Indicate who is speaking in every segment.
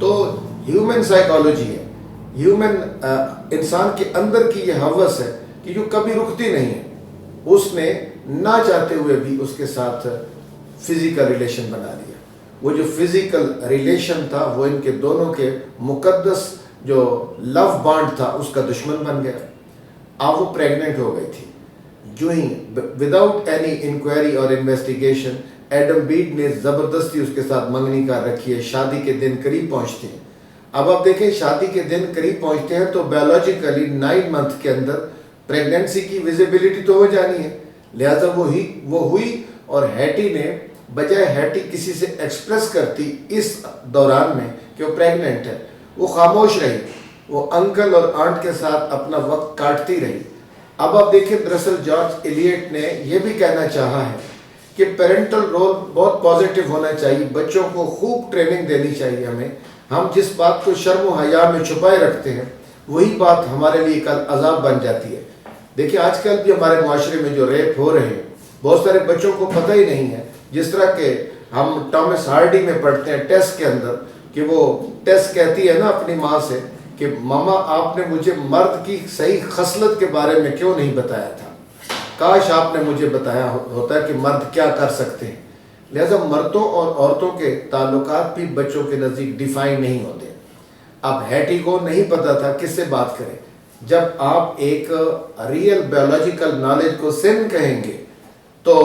Speaker 1: تو human psychology ہے، human انسان کے اندر کی یہ ہوس ہے کہ جو کبھی رکتی نہیں ہے، اس نے نہ چاہتے ہوئے بھی اس کے ساتھ فزیکل ریلیشن بنا لیا. وہ جو فزیکل ریلیشن تھا وہ ان کے دونوں کے مقدس جو لو بانڈ تھا اس کا دشمن بن گیا. اب وہ پریگننٹ ہو گئی تھی. جو ہی وداؤٹ اینی انکوائری اور انویسٹیگیشن ایڈم بیڈ نے زبردستی اس کے ساتھ منگنی کر رکھی ہے. شادی کے دن قریب پہنچتے ہیں. اب آپ دیکھیں شادی کے دن قریب پہنچتے ہیں تو بایولوجیکلی 9 منتھ کے اندر پریگننسی کی ویزیبلٹی تو ہو جانی ہے. لہٰذا وہ ہوئی اور ہیٹی نے بجائے ہیٹی کسی سے ایکسپریس کرتی اس دوران میں کہ وہ پریگننٹ ہے، وہ خاموش رہی. وہ انکل اور آنٹ کے ساتھ اپنا وقت کاٹتی رہی. اب آپ دیکھیں دراصل جارج ایلیٹ نے یہ بھی کہنا چاہا ہے کہ پیرنٹل رول بہت پازیٹیو ہونا چاہیے. بچوں کو خوب ٹریننگ دینی چاہیے ہمیں. ہم جس بات کو شرم و حیا میں چھپائے رکھتے ہیں وہی بات ہمارے لیے کل عذاب بن جاتی ہے. دیکھیں آج کل بھی ہمارے معاشرے میں جو ریپ ہو رہے ہیں بہت سارے بچوں کو پتہ ہی نہیں ہے. جس طرح کہ ہم ٹامس ہارڈی میں پڑھتے ہیں ٹیس کے اندر کہ وہ ٹیس کہتی ہے نا اپنی ماں سے کہ ماما آپ نے مجھے مرد کی صحیح خصلت کے بارے میں کیوں نہیں بتایا تھا، کاش آپ نے مجھے بتایا ہوتا کہ مرد کیا کر سکتے ہیں. لہذا مردوں اور عورتوں کے تعلقات بھی بچوں کے نزدیک ڈیفائن نہیں ہوتے. اب ہیٹی کو نہیں پتا تھا کس سے بات کریں. جب آپ ایک ریئل بایولوجیکل نالج کو سن کہیں گے تو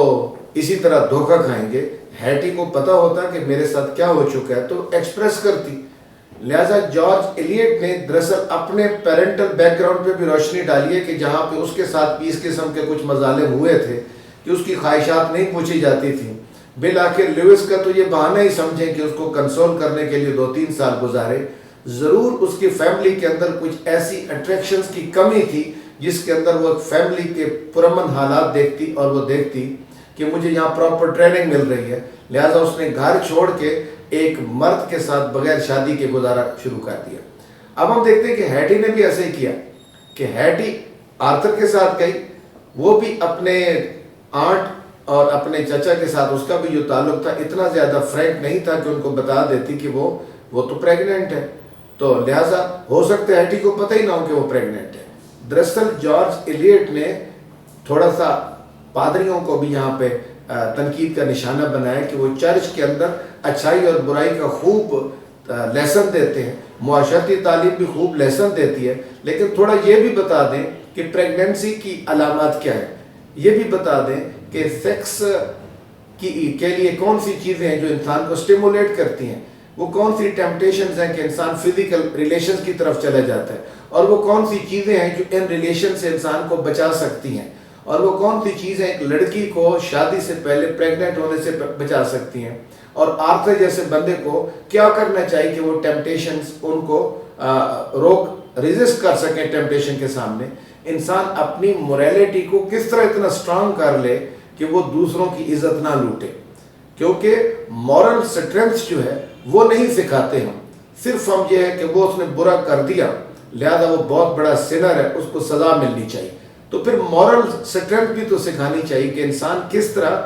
Speaker 1: اسی طرح دھوکہ کھائیں گے. ہیٹی کو پتا ہوتا کہ میرے ساتھ کیا ہو چکا ہے تو ایکسپریس کرتی. لہذا جارج ایلیٹ نے دراصل اپنے پیرنٹل بیک گراؤنڈ پہ بھی روشنی ڈالی ہے کہ جہاں پہ اس کے ساتھ بھی اس قسم کے کچھ مظالم ہوئے تھے کہ اس کی خواہشات نہیں پوچھی جاتی تھیں. بالآخر لیوس کا تو یہ بہانہ ہی سمجھیں کہ اس کو کنسول کرنے کے لیے 2-3 سال گزارے. ضرور اس کی فیملی کے اندر کچھ ایسی اٹریکشنز کی کمی تھی جس کے اندر وہ فیملی کے پرامن حالات دیکھتی اور وہ دیکھتی کہ مجھے یہاں پراپر ٹریننگ مل رہی ہے. لہٰذا اس نے گھر چھوڑ کے ایک مرد کے ساتھ بغیر شادی کے گزارا شروع کر دیا. اب ہم دیکھتے ہیں کہ ہیٹی نے بھی ایسے ہی کیا کہ ہیٹی آرتھر کے ساتھ گئی. وہ بھی اپنے آنٹ اور اپنے چچا کے ساتھ اس کا بھی جو تعلق تھا اتنا زیادہ فرینک نہیں تھا کہ ان کو بتا دیتی کہ وہ تو پریگننٹ ہے. تو لہٰذا ہو سکتا ہے ہیٹی کو پتہ ہی نہ ہو کہ وہ پریگننٹ ہے. دراصل جارج ایلیٹ نے تھوڑا سا پادریوں کو بھی یہاں پہ تنقید کا نشانہ بنایا کہ وہ چرچ کے اندر اچھائی اور برائی کا خوب لیسن دیتے ہیں، معاشرتی تعلیم بھی خوب لیسن دیتی ہے، لیکن تھوڑا یہ بھی بتا دیں کہ پریگننسی کی علامات کیا ہیں. یہ بھی بتا دیں کہ سیکس کے لیے کون سی چیزیں ہیں جو انسان کو سٹیمولیٹ کرتی ہیں، وہ کون سی ٹیمپٹیشنز ہیں کہ انسان فزیکل ریلیشنز کی طرف چلا جاتا ہے، اور وہ کون سی چیزیں ہیں جو ان ریلیشن سے انسان کو بچا سکتی ہیں، اور وہ کون سی چیزیں ایک لڑکی کو شادی سے پہلے پریگننٹ ہونے سے بچا سکتی ہیں، اور آرتھر جیسے بندے کو کیا کرنا چاہیے کہ وہ ٹیمپٹیشنز ان کو ریزسٹ کر سکیں ٹیمپٹیشن کے سامنے. انسان اپنی موریلٹی کو کس طرح اتنا سٹرانگ کر لے کہ وہ دوسروں کی عزت نہ لوٹے. کیونکہ مورل سٹرینتھ جو ہے وہ نہیں سکھاتے ہم، صرف ہم یہ ہے کہ وہ اس نے برا کر دیا لہذا وہ بہت بڑا سنر ہے، اس کو سزا ملنی چاہیے. تو پھر مورل سٹرینتھ بھی تو سکھانی چاہیے کہ انسان کس طرح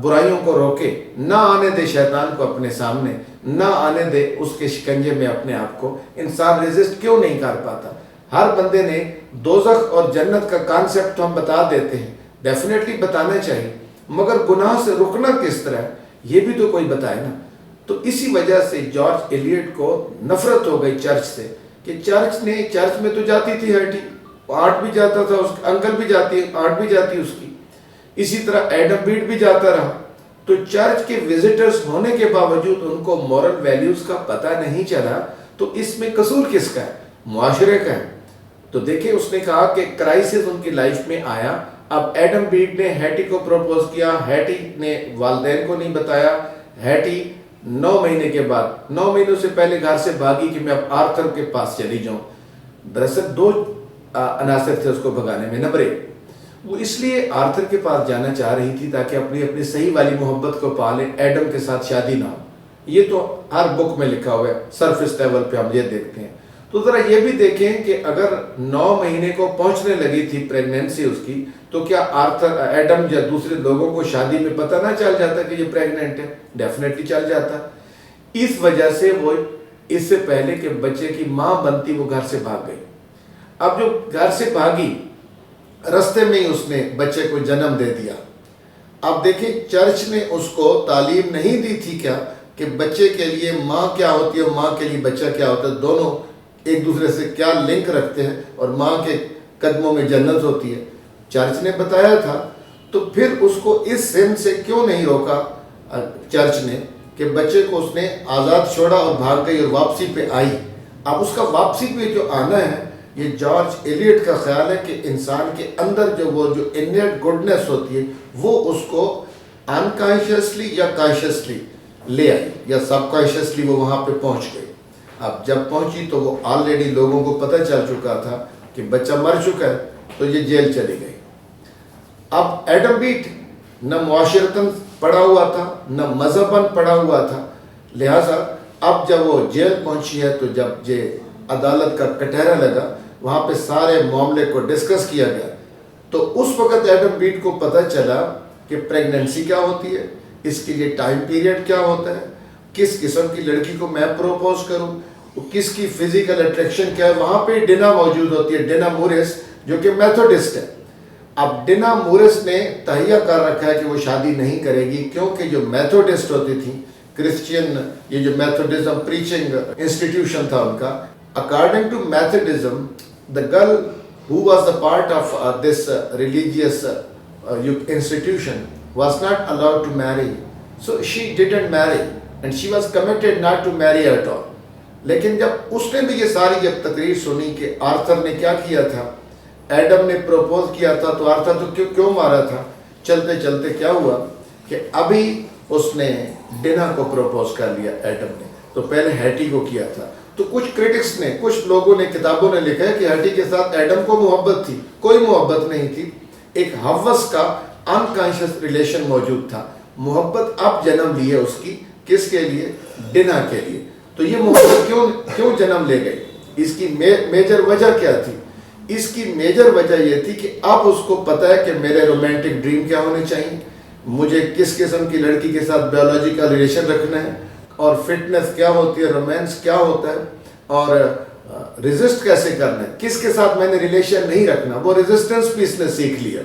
Speaker 1: برائیوں کو روکے، نہ آنے دے شیطان کو اپنے سامنے، نہ آنے دے اس کے شکنجے میں اپنے آپ کو. انسان ریزسٹ کیوں نہیں کر پاتا؟ ہر بندے نے دوزخ اور جنت کا کانسیپٹ تو ہم بتا دیتے ہیں، ڈیفینیٹلی بتانا چاہیے، مگر گناہ سے رکنا کس طرح ہے یہ بھی تو کوئی بتائے نا. تو اسی وجہ سے جارج ایلیٹ کو نفرت ہو گئی چرچ سے کہ چرچ میں تو جاتی تھی ہیٹی، آنٹ بھی جاتا تھا، اس انکل بھی جاتی، آنٹ بھی جاتی اس کی، اسی طرح ایڈم بیڈ بھی جاتا رہا. تو چرچ کے وزٹرز ہونے کے باوجود ان کو مورل ویلیوز کا پتہ نہیں چلا. تو اس میں قصور کس کا ہے؟ معاشرے کا ہے. تو دیکھیں اس نے کہا کہ کرائسس ان کی لائف میں آیا. اب ایڈم بیڈ نے ہیٹی کو پروپوز کیا، ہیٹی نے والدین کو نہیں بتایا. ہیٹی 9 مہینے کے بعد، 9 مہینوں سے پہلے گھر سے بھاگی کہ میں اب آرتھر کے پاس چلی جاؤں. دراصل 2 عناصر تھے اس کو بھگانے میں. نمبر 1 وہ اس لیے آرتھر کے پاس جانا چاہ رہی تھی تاکہ اپنی صحیح والی محبت کو پالے، ایڈم کے ساتھ شادی نہ ہو. یہ تو ہر بک میں لکھا ہوا ہے، سرفیس لیول پہ ہم یہ دیکھتے ہیں. تو ذرا یہ بھی دیکھیں کہ اگر 9 مہینے کو پہنچنے لگی تھی پریگننسی اس کی تو کیا آرتھر ایڈم یا دوسرے لوگوں کو شادی میں پتہ نہ چل جاتا کہ یہ پریگننٹ ہے؟ ڈیفینیٹلی چل جاتا. اس وجہ سے وہ اس سے پہلے کہ بچے کی ماں بنتی وہ گھر سے بھاگ گئی. اب جو گھر سے بھاگی رستے میں ہی اس نے بچے کو جنم دے دیا. اب دیکھیں چرچ نے اس کو تعلیم نہیں دی تھی کیا کہ بچے کے لیے ماں کیا ہوتی ہے، ماں کے لیے بچہ کیا ہوتا ہے، دونوں ایک دوسرے سے کیا لنک رکھتے ہیں اور ماں کے قدموں میں جنت ہوتی ہے. چرچ نے بتایا تھا. تو پھر اس کو اس سن سے کیوں نہیں روکا چرچ نے کہ بچے کو اس نے آزاد چھوڑا اور بھاگ گئی اور واپسی پہ آئی. اب اس کا واپسی پہ جو آنا ہے، یہ جارج ایلیٹ کا خیال ہے کہ انسان کے اندر جو انیٹ گڈنس ہوتی ہے وہ اس کو انکانشیسلی یا کانشیسلی لے آئی، یا سب کانشیسلی وہ وہاں پہ پہنچ گئی. اب جب پہنچی تو وہ آلریڈی لوگوں کو پتہ چل چکا تھا کہ بچہ مر چکا ہے، تو یہ جیل چلی گئی. اب ایڈم بیٹ نہ معاشرتاً پڑا ہوا تھا نہ مذہباً پڑا ہوا تھا، لہٰذا اب جب وہ جیل پہنچی ہے تو جب یہ عدالت کا کٹہرا لگا، وہاں پہ سارے معاملے کو ڈسکس کیا گیا. تو اس وقت ایڈم بیٹ کو پتہ چلا کہ پریگننسی کیا ہوتی ہے، اس کے لیے ٹائم پیریڈ کیا ہوتا ہے، کس قسم کی لڑکی کو میں پروپوز کروں، کس کی فزیکل اٹریکشن کیا ہے. وہاں پہ ڈینا موجود ہوتی ہے، ڈینا مورس، جو کہ میتھوڈسٹ ہے. اب ڈینا مورس نے تہیہ کر رکھا ہے کہ وہ شادی نہیں کرے گی، کیونکہ جو میتھوڈسٹ ہوتی تھی کرسچین، یہ جو میتھوڈزم پریچنگ انسٹیٹیوشن تھا ان کا، according to methodism the girl who was the part of this religious institution was not allowed to marry, so she didn't marry and she was committed not to marry at all. لیکن جب اس نے بھی یہ ساری جب تقریر سنی کہ Arthur نے کیا کیا تھا، ایڈم نے پروپوز کیا تھا، تو آرتھر تو کیوں مارا تھا، چلتے چلتے کیا ہوا کہ ابھی اس نے ڈینا کو پروپوز کر لیا ایڈم نے، تو پہلے ہیٹی کو کیا تھا. تو کچھ کرٹکس نے، کچھ لوگوں نے، کتابوں نے لکھا ہے کہ ہیٹی کے ساتھ ایڈم کو محبت تھی، کوئی محبت نہیں تھی. ایک ہوس کا انکانشیس ریلیشن موجود تھا. محبت اب جنم لی ہے اس کی، کس کے لیے؟ ڈینا کے لیے. تو یہ محبت کیوں جنم لے گئی؟ اس کی میجر وجہ کیا تھی؟ اس کی میجر وجہ یہ تھی کہ اب اس کو پتہ ہے کہ میرے رومانٹک ڈریم کیا ہونے چاہیے، مجھے کس قسم کی لڑکی کے ساتھ بیولوجیکل ریلیشن رکھنا ہے، اور فٹنس کیا ہوتی ہے، رومانس کیا ہوتا ہے، اور ریزسٹ کیسے کرنا ہے، کس کے ساتھ میں نے ریلیشن نہیں رکھنا. وہ ریزسٹنس بھی اس نے سیکھ لیا.